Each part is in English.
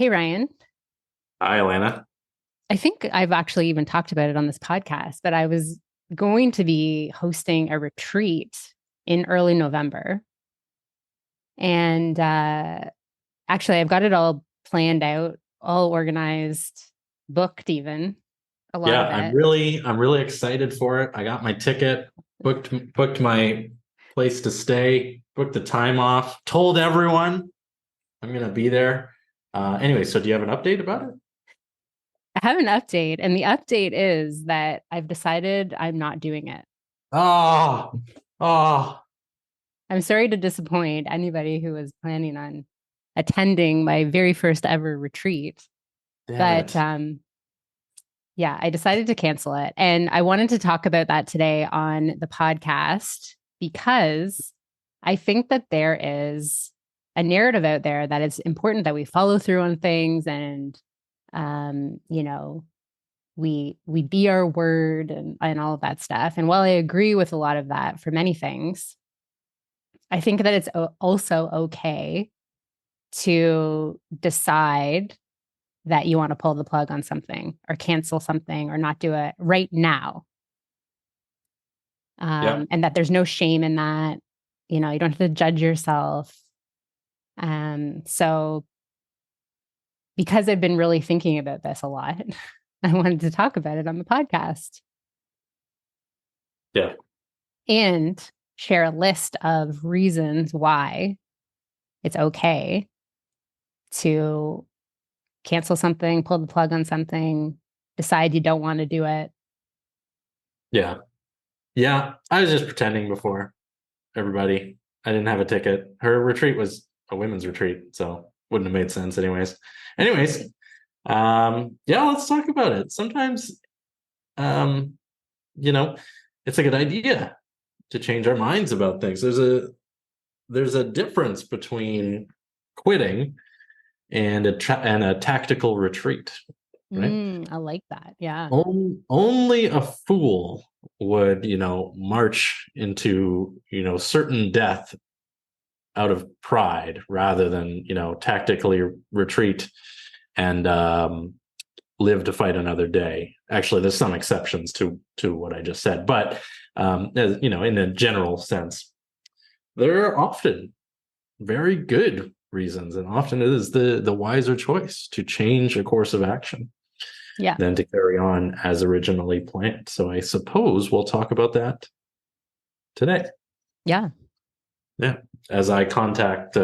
Hey, Ryan. Hi, Alanna. I think I've actually even talked about it on this podcast, but I was going to be hosting a retreat in early November. And actually, I've got it all planned out, all organized, booked even, a lot Yeah, of I'm it. really I'm really excited for it. I got my ticket, booked my place to stay, booked the time off, told everyone I'm gonna be there. Anyway, so do you have an update about it? I have an update, and the update is that I've decided I'm not doing it. Oh, oh, I'm sorry to disappoint anybody who was planning on attending my very first ever retreat, damn but it. yeah, I decided to cancel it. And I wanted to talk about that today on the podcast because I think that there is a narrative out there that it's important that we follow through on things and you know, we be our word and all of that stuff. And while I agree with a lot of that for many things, I think that it's also okay to decide that you want to pull the plug on something or cancel something or not do it right now. Yep. And that there's no shame in that. You know, you don't have to judge yourself. So, because I've been really thinking about this a lot, I wanted to talk about it on the podcast Yeah. and share a list of reasons why it's okay to cancel something, pull the plug on something, decide you don't want to do it. Yeah. Yeah. I was just pretending before everybody. I didn't have a ticket. Her retreat was a women's retreat, so wouldn't have made sense anyways. Yeah, let's talk about it. Sometimes um you know, it's a good idea to change our minds about things. There's a difference between quitting and a tactical retreat, right? I like that. Yeah. Only a fool would, march into, certain death out of pride rather than, tactically retreat and live to fight another day. Actually, there's some exceptions to what I just said, but in a general sense, there are often very good reasons, and often it is the wiser choice to change a course of action Yeah. than to carry on as originally planned. So I suppose we'll talk about that today. Yeah. Yeah, as I contact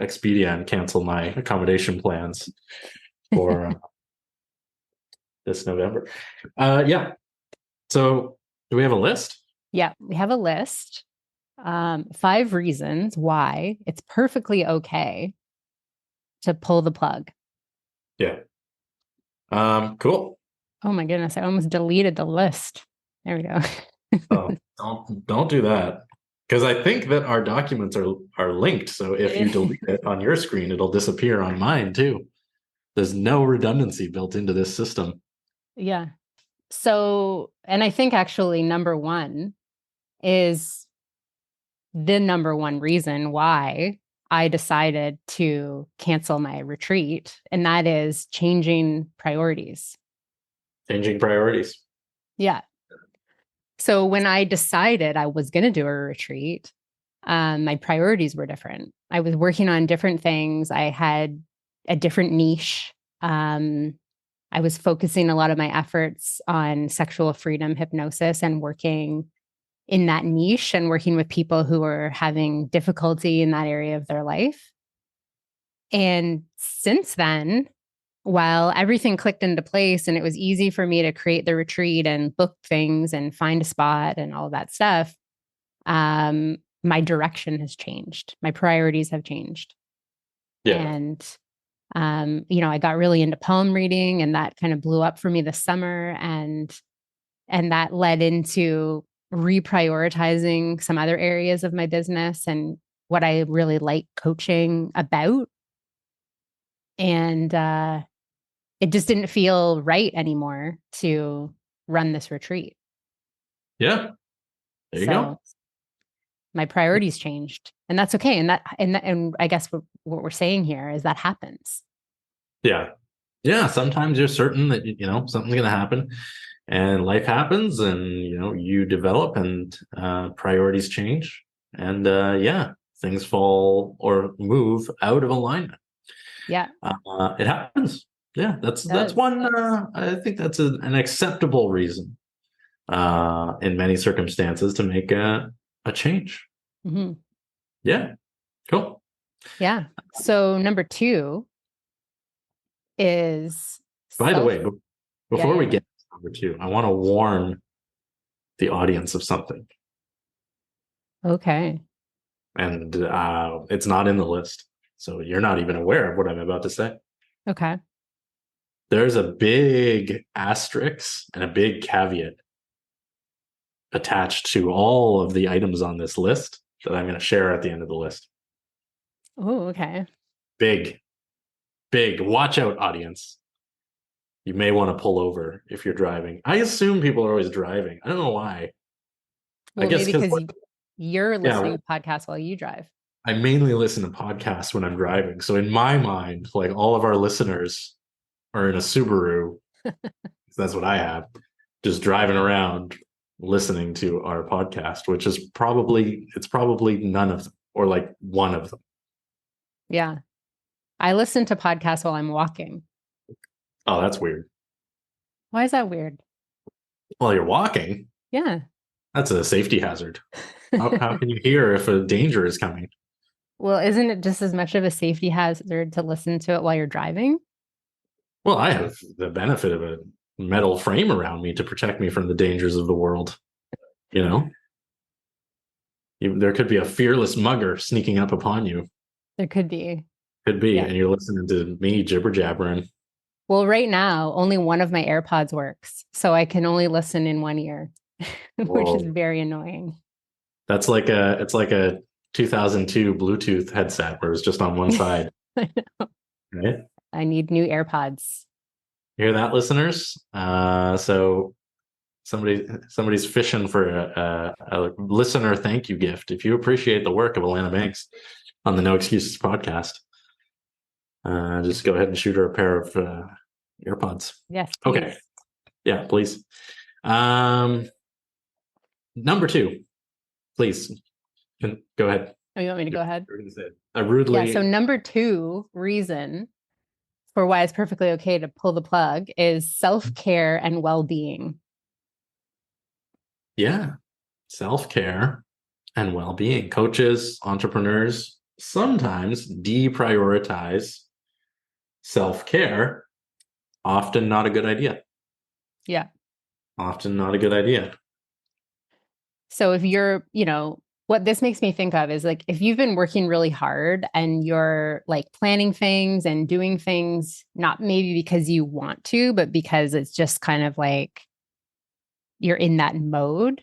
Expedia and cancel my accommodation plans for this November. Yeah. So, do we have a list? Yeah. We have a list. 5 reasons why it's perfectly okay to pull the plug. Yeah. Cool. Oh my goodness, I almost deleted the list. There we go. Oh, don't do that, because I think that our documents are linked. So if you delete it on your screen, it'll disappear on mine too. There's no redundancy built into this system. Yeah. So, and I think actually number one is the number one reason why I decided to cancel my retreat, and that is changing priorities. Changing priorities. Yeah. So when I decided I was going to do a retreat, my priorities were different. I was working on different things. I had a different niche. Um, I was focusing a lot of my efforts on sexual freedom hypnosis and working in that niche and working with people who were having difficulty in that area of their life. And since then, while everything clicked into place and it was easy for me to create the retreat and book things and find a spot and all that stuff, my direction has changed. My priorities have changed. Yeah. And, I got really into palm reading and that kind of blew up for me this summer. And that led into reprioritizing some other areas of my business and what I really like coaching about. And it just didn't feel right anymore to run this retreat. Yeah. There you So go. my priorities changed, and that's okay. And I guess what we're saying here is that happens. Yeah. Yeah. Sometimes you're certain that, something's going to happen and life happens and, you develop and priorities change. And yeah, things fall or move out of alignment. Yeah, It happens. Yeah. it That's does. one, I think that's an acceptable reason in many circumstances to make a change. Hmm. Yeah. Cool. Yeah. So number two is By the self. way, Yeah, before yeah, we yeah. get to number two, I want to warn the audience of something, Okay. and it's not in the list, so you're not even aware of what I'm about to say. Okay. There's a big asterisk and a big caveat attached to all of the items on this list that I'm going to share at the end of the list. Oh, okay. Big, big. Watch out, audience. You may want to pull over if you're driving. I assume people are always driving. I don't know why. I Well, guess maybe because, because you're yeah, listening to podcasts while you drive. I mainly listen to podcasts when I'm driving. So in my mind, like all of our listeners are in a Subaru. That's what I have, just driving around listening to our podcast, which is probably none of them or like one of them. Yeah. I listen to podcasts while I'm walking. Oh, that's weird. Why is that weird? While you're walking, Yeah. that's a safety hazard. How can you hear if a danger is coming? Well, isn't it just as much of a safety hazard to listen to it while you're driving? Well, I have the benefit of a metal frame around me to protect me from the dangers of the world. You know, there could be a fearless mugger sneaking up upon you. There could be. Could be, Yeah. and you're listening to me jibber jabbering. Well, right now, only one of my AirPods works. So I can only listen in one ear, which is Whoa, very annoying. it's like a 2002 Bluetooth headset where it's just on one side, right? I need new AirPods. You hear that, listeners? So somebody's fishing for a listener thank you gift. If you appreciate the work of Alanna Banks on the No Excuses podcast, just go ahead and shoot her a pair of earpods. Yes, Okay, please. yeah, please. Um, Number two, please. Go ahead. Oh, you want me to go ahead? You're going to say it. Yeah. So, Rudely. number two reason for why it's perfectly okay to pull the plug is self care and well being. Yeah, self-care and well-being. Coaches, entrepreneurs sometimes deprioritize self-care. Often not a good idea. Yeah. Often not a good idea. So, if you're, what this makes me think of is like if you've been working really hard and you're like planning things and doing things, not maybe because you want to, but because it's just kind of like you're in that mode,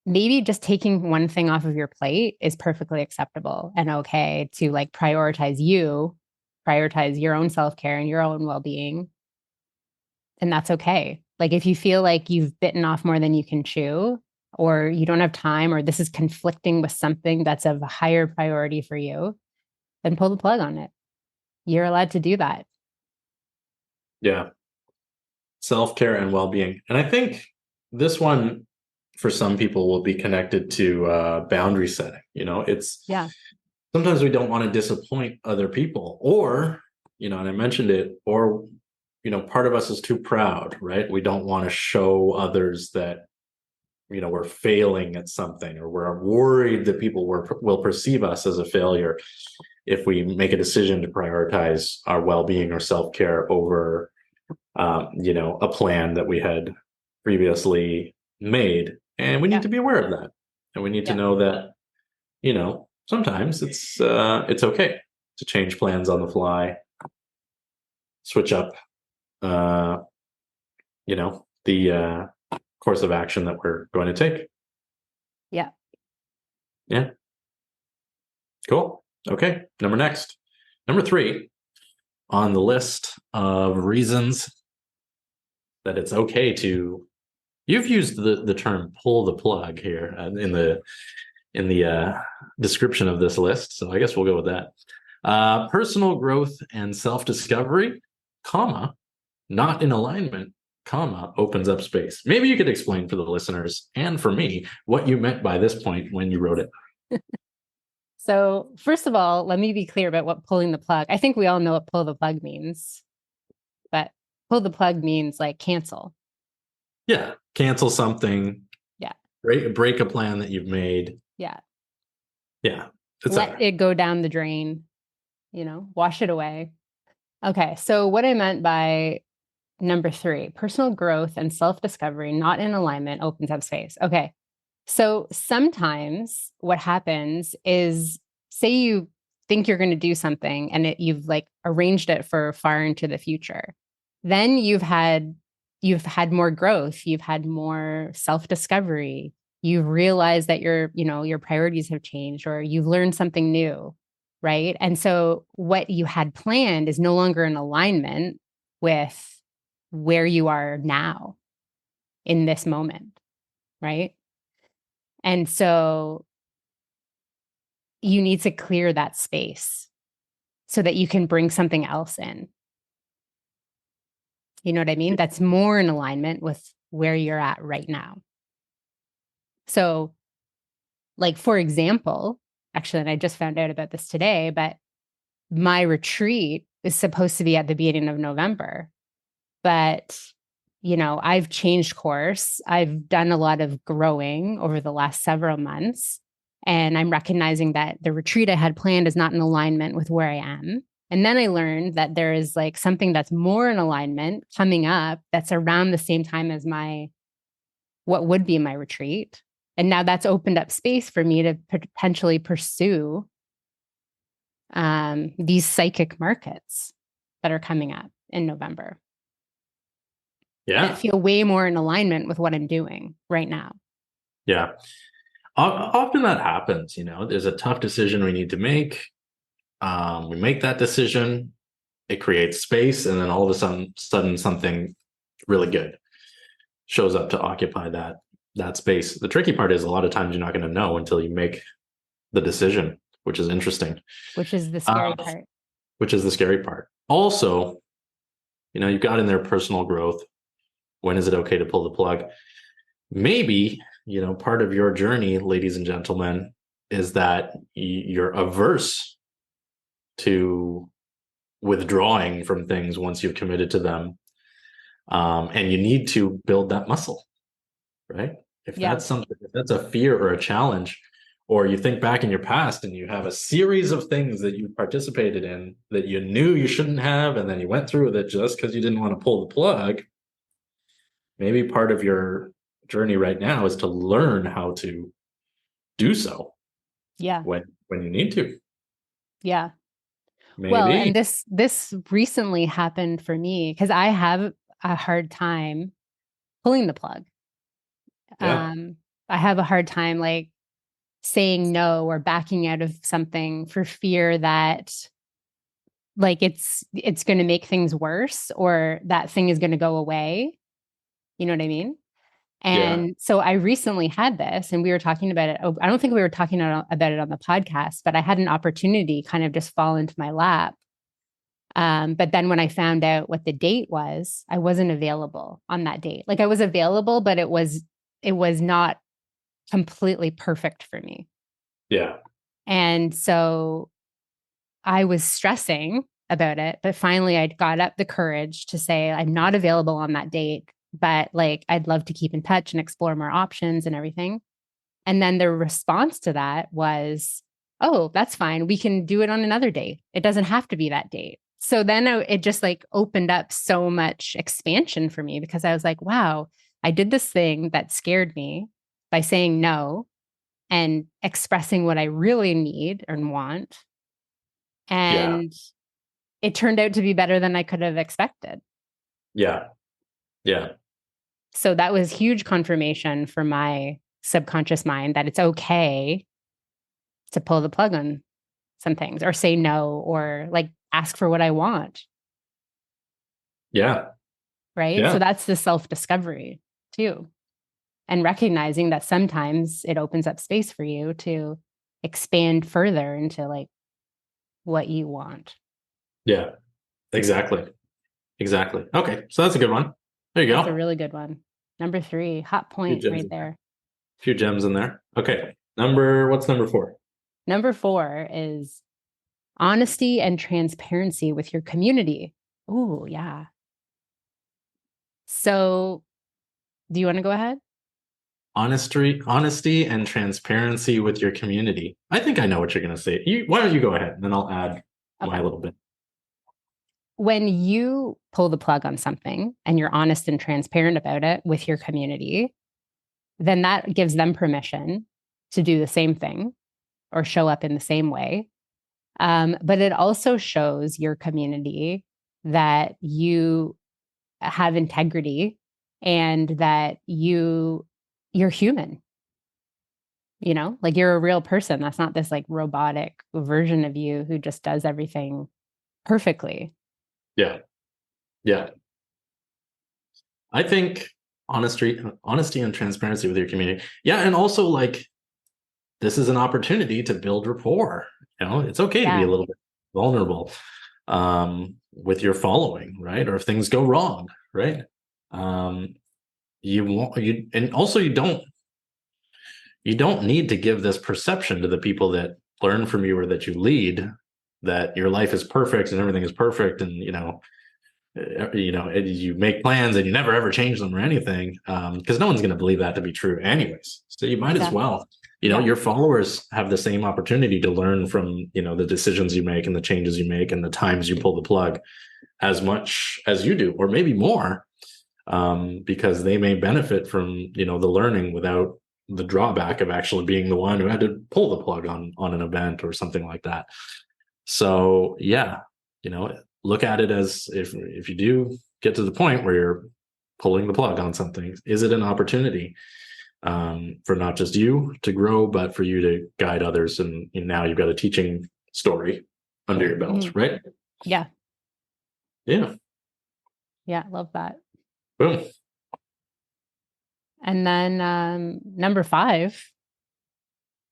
maybe just taking one thing off of your plate is perfectly acceptable and okay to like prioritize your own self-care and your own well-being. And that's okay. Like if you feel like you've bitten off more than you can chew, or you don't have time, or this is conflicting with something that's of a higher priority for you, then pull the plug on it. You're allowed to do that. Yeah. Self-care and well-being. And I think this one for some people will be connected to boundary setting. It's Yeah. sometimes we don't want to disappoint other people or, and I mentioned it, or, part of us is too proud, right? We don't want to show others that, we're failing at something, or we're worried that people will perceive us as a failure if we make a decision to prioritize our well-being or self-care over, a plan that we had previously made. And we need Yeah. to be aware of that. And we need to Yeah. know that, sometimes it's okay to change plans on the fly, switch up, uh, the course of action that we're going to take. Yeah. Yeah. Cool. Okay. Number three on the list of reasons that it's okay to. You've used the term "pull the plug" here in the description of this list, so I guess we'll go with that. Personal growth and self-discovery comma, not in alignment, comma, opens up space. Maybe you could explain for the listeners and for me what you meant by this point when you wrote it. So, first of all, let me be clear about what pulling the plug. I think we all know what pull the plug means, but pull the plug means like cancel. Yeah. Cancel something. Yeah. Break a plan that you've made. Yeah. Yeah. Let it go down the drain, wash it away. Okay. So, what I meant by number 3, personal growth and self-discovery, not in alignment, opens up space. Okay. So sometimes what happens is, say you think you're going to do something and you've like arranged it for far into the future. Then you've had more growth, you've had more self-discovery. You've realized that your priorities have changed, or you've learned something new, right? And so what you had planned is no longer in alignment with where you are now in this moment, right? And so you need to clear that space so that you can bring something else in. You know what I mean? That's more in alignment with where you're at right now. So, like, for example, actually, and I just found out about this today, but my retreat is supposed to be at the beginning of November. But, I've changed course. I've done a lot of growing over the last several months. And I'm recognizing that the retreat I had planned is not in alignment with where I am. And then I learned that there is like something that's more in alignment coming up that's around the same time as what would be my retreat. And now that's opened up space for me to potentially pursue these psychic markets that are coming up in November. Yeah. That feel way more in alignment with what I'm doing right now. Yeah. Often that happens, there's a tough decision we need to make. We make that decision, it creates space, and then all of a sudden something really good shows up to occupy that space. The tricky part is a lot of times you're not going to know until you make the decision, which is interesting. Which is the scary part. Which is the scary part. Also, you've got in there personal growth. When is it okay to pull the plug? Maybe, part of your journey, ladies and gentlemen, is that you're averse to withdrawing from things once you've committed to them. And you need to build that muscle, right? If that's something, if that's a fear or a challenge, or you think back in your past and you have a series of things that you participated in that you knew you shouldn't have, and then you went through with it just because you didn't want to pull the plug, maybe part of your journey right now is to learn how to do so. Yeah. When you need to. Yeah. Maybe. Well, and this recently happened for me because I have a hard time pulling the plug. Yeah. I have a hard time like saying no or backing out of something for fear that like it's going to make things worse, or that thing is going to go away. You know what I mean? And so I recently had this, and we were talking about it. I don't think we were talking about it on the podcast, but I had an opportunity kind of just fall into my lap. But then when I found out what the date was, I wasn't available on that date. Like I was available, but it was not completely perfect for me. Yeah. And so I was stressing about it, but finally I got up the courage to say, I'm not available on that date, but like, I'd love to keep in touch and explore more options and everything. And then the response to that was, oh, that's fine. We can do it on another date. It doesn't have to be that date. So then it just like opened up so much expansion for me, because I was like, wow, I did this thing that scared me by saying no and expressing what I really need and want. And it turned out to be better than I could have expected. Yeah. Yeah. So that was huge confirmation for my subconscious mind that it's okay to pull the plug on some things, or say no, or like ask for what I want. Yeah. Right. Yeah. So that's the self-discovery too. And recognizing that sometimes it opens up space for you to expand further into like what you want. Yeah. Exactly. Exactly. Okay, so that's a good one. There you That's a go. really good one. Number three, hot Few point gems right in there. there. Few gems in there. Okay. What's number four? Number four is honesty and transparency with your community. Oh, yeah. So, do you want to go ahead? Honesty and transparency with your community. I think I know what you're gonna say. Why don't you go ahead and then I'll add my Okay. little bit. When you pull the plug on something and you're honest and transparent about it with your community, then that gives them permission to do the same thing or show up in the same way. But it also shows your community that you have integrity and that you're human, like you're a real person. That's not this like robotic version of you who just does everything perfectly. Yeah. Yeah. I think honesty and transparency with your community. Yeah, and also like this is an opportunity to build rapport. It's okay to be a Yeah, little bit vulnerable with your following, right? Or if things go wrong, right? Um, you want you and also you don't need to give this perception to the people that learn from you or that you lead that your life is perfect and everything is perfect and you make plans and you never ever change them or anything because no one's going to believe that to be true anyways, so you might as exactly. well. Yeah, Your followers have the same opportunity to learn from the decisions you make and the changes you make and the times you pull the plug as much as you do or maybe more, because they may benefit from the learning without the drawback of actually being the one who had to pull the plug on an event or something like that. So yeah, look at it as if you do get to the point where you're pulling the plug on something, is it an opportunity for not just you to grow, but for you to guide others? And now you've got a teaching story under your belt, mhm. right? Yeah, Yeah. yeah, love that. Boom. And then number five,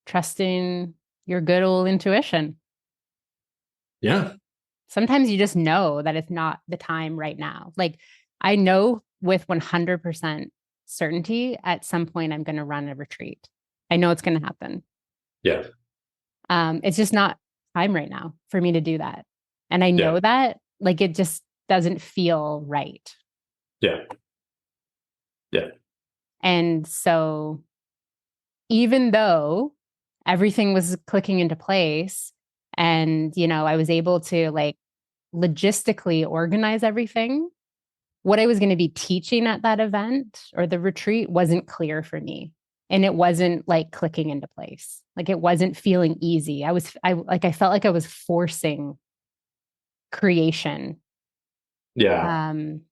trusting your good old intuition. Yeah. Sometimes you just know that it's not the time right now. Like I know with 100% certainty at some point I'm going to run a retreat. I know it's going to happen. Yeah. It's just not time right now for me to do that. And I Yeah. know that like it just doesn't feel right. Yeah. Yeah. And so even though everything was clicking into place and I was able to like logistically organize everything, what I was going to be teaching at that event or the retreat wasn't clear for me. And it wasn't like clicking into place. Like it wasn't feeling easy. I felt like I was forcing creation. Yeah. Um,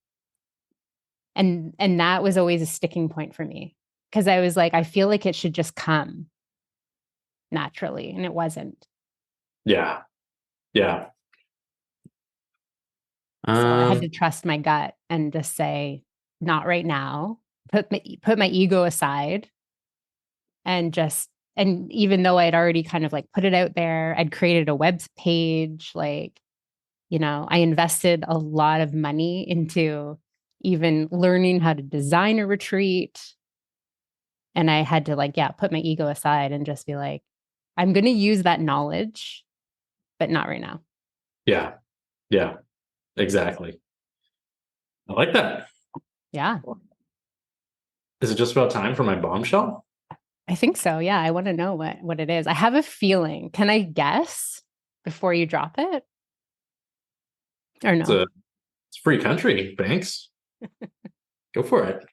and that was always a sticking point for me because I was like, I feel like it should just come naturally, and it wasn't. Yeah. Yeah. So I had Um, to trust my gut and just say, not right now. Put my ego aside and even though I'd already kind of like put it out there, I'd created a web page, like, I invested a lot of money into even learning how to design a retreat. And I had to like, yeah, put my ego aside and just be like, I'm going to use that knowledge, but not right now. yeah. Yeah. Exactly. I like that. Yeah, Is it just about time for my bombshell? I think so. Yeah, I want to know what it is. I have a feeling. Can I guess before you drop it or It's no? a it's a free country, Banks. Go for it.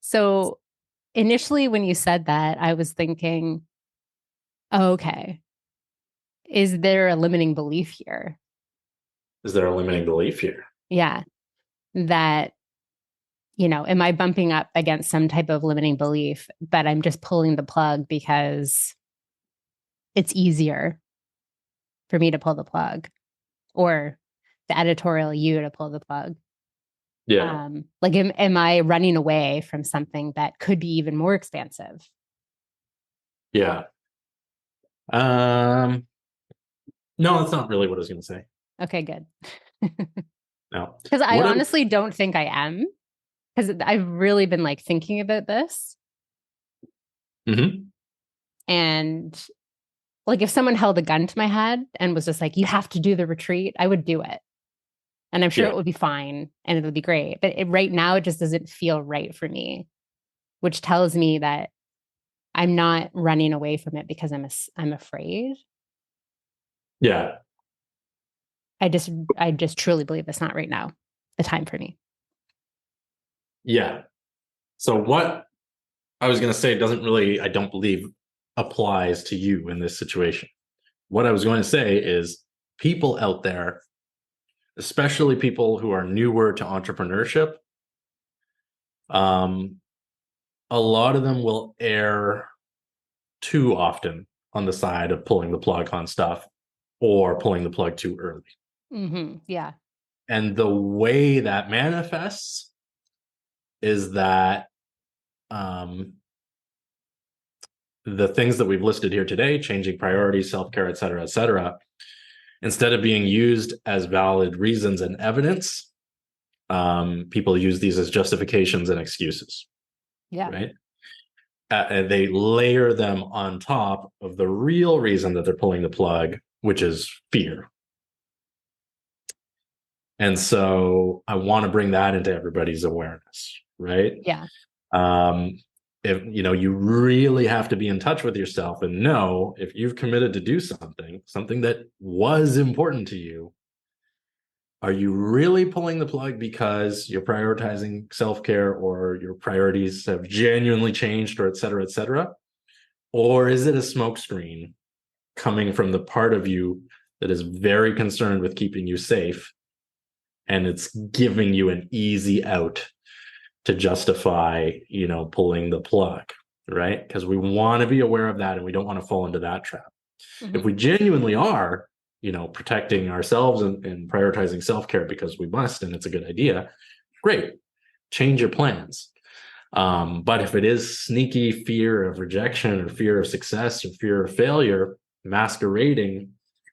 So initially, when you said that, I was thinking, oh, okay, is there a limiting belief here? Is there a limiting belief here? Yeah, that, am I bumping up against some type of limiting belief, but I'm just pulling the plug because it's easier for me to pull the plug or the editorial you to pull the plug? Yeah. Like, am I running away from something that could be even more expansive? Yeah. Um, no, that's not really what I was going to say. Okay, good. Now, Because I what? honestly don't think I am. Because I've really been like thinking about this. Mhm. And like if someone held a gun to my head and was just like, you have to do the retreat, I would do it. And I'm sure Yeah, it would be fine and it would be great. But right now, it just doesn't feel right for me, which tells me that I'm not running away from it because I'm afraid. yeah, I just I just truly believe it's not right now the time for me. yeah. So what I was going to say doesn't really, I don't believe, applies to you in this situation. What I was going to say is people out there, especially people who are newer to entrepreneurship, um, a lot of them will err too often on the side of pulling the plug on stuff or pulling the plug too early. Yeah. And the way that manifests is that um, the things that we've listed here today, changing priorities, self-care, et cetera, instead of being used as valid reasons and evidence, people use these as justifications and excuses, Yeah. right? And they layer them on top of the real reason that they're pulling the plug, which is fear. And so I want to bring that into everybody's awareness, right? Yeah. Um, if you really have to be in touch with yourself and know if you've committed to do something that was important to you, are you really pulling the plug because you're prioritizing self-care or your priorities have genuinely changed or et cetera, et cetera? Or is it a smokescreen coming from the part of you that is very concerned with keeping you safe and it's giving you an easy out to justify, pulling the plug, right? Because we want to be aware of that and we don't want to fall into that trap. If Mm-hmm. we genuinely are, protecting ourselves and prioritizing self-care because we must and it's a good idea, great, change your plans. But if it is sneaky fear of rejection or fear of success or fear of failure masquerading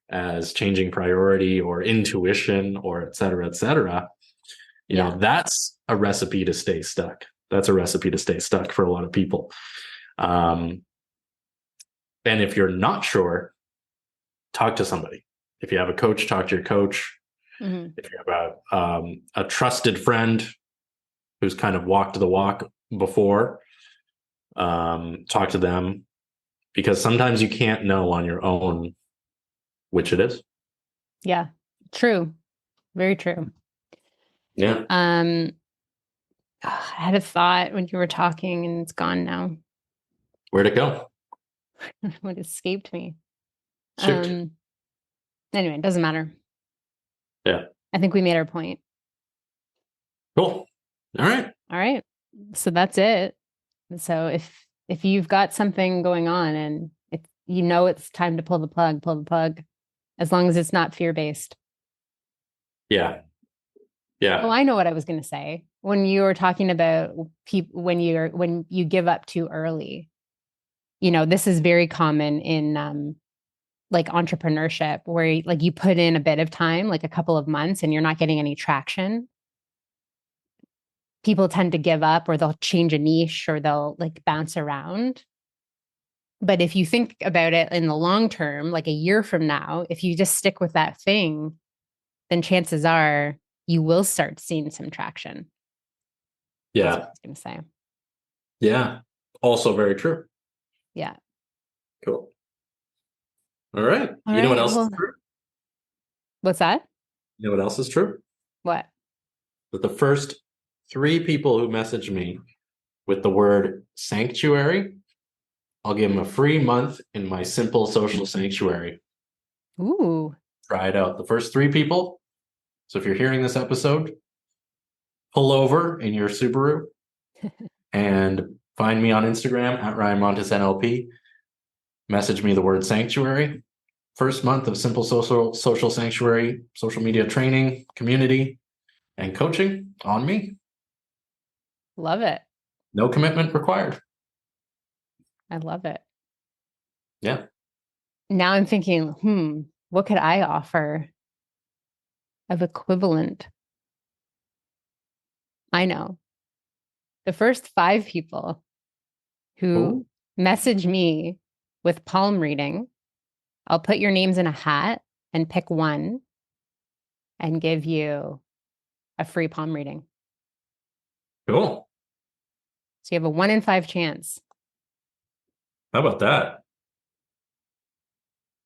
as changing priority or intuition or et cetera, Yeah. that's a recipe to stay stuck. That's a recipe to stay stuck for a lot of people. Um, and if you're not sure, talk to somebody. If you have a coach, talk to your coach. Mm-hmm. If you have a trusted friend who's kind of walked the walk before, talk to them because sometimes you can't know on your own which it is. Yeah. True. Very true. Yeah. Um, I had a thought when you were talking and it's gone now. Where'd it go? What escaped me. Shoot. Um, anyway, it doesn't matter. Yeah. I think we made our point. Cool. All right. All right. So that's it. So if you've got something going on and it's time to pull the plug, as long as it's not fear-based. Yeah. Oh, Yeah. I know what I was going to say. When you were talking about people when you give up too early, this is very common in like entrepreneurship where like you put in a bit of time, like a couple of months, and you're not getting any traction. People tend to give up or they'll change a niche or they'll like bounce around. But if you think about it in the long term, like a year from now, if you just stick with that thing, then chances are you will start seeing some traction. That's what I Yeah. was going to say. Yeah. Also very true. Yeah. Cool. All right. All You know what right. else is Well, true? what's that? You know what else is true? What? That the first three people who message me with the word sanctuary, I'll give them a free month in my simple social sanctuary. Ooh. Try it out. The first three people. So if you're hearing this episode, pull over in your Subaru and find me on Instagram at Ryan Montes NLP. Message me the word sanctuary. First month of simple social sanctuary, social media training, community, and coaching on me. Love it. No commitment required. I love it. Yeah. Now I'm thinking, what could I offer of equivalent? I know. The first 5 people who Oh, message me with palm reading, I'll put your names in a hat and pick one and give you a free palm reading. cool. So you have a 1 in 5 chance. How about that?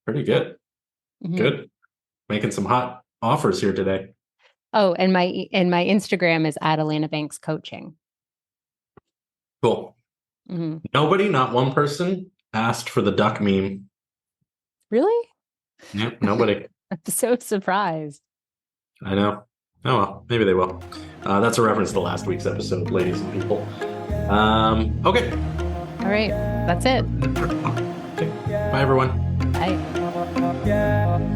Pretty Yeah. good. Mm-hmm. Good. Making some hot offers here today. Oh, and my Instagram is at Alanna Banks Coaching. Cool. Mm-hmm. Nobody, not one person, asked for the duck meme. Really? Yeah, nobody. I'm so surprised. I know. Oh well, maybe they will. That's a reference to last week's episode, ladies and people. Okay. All right. That's it. Okay. Bye, everyone. Bye.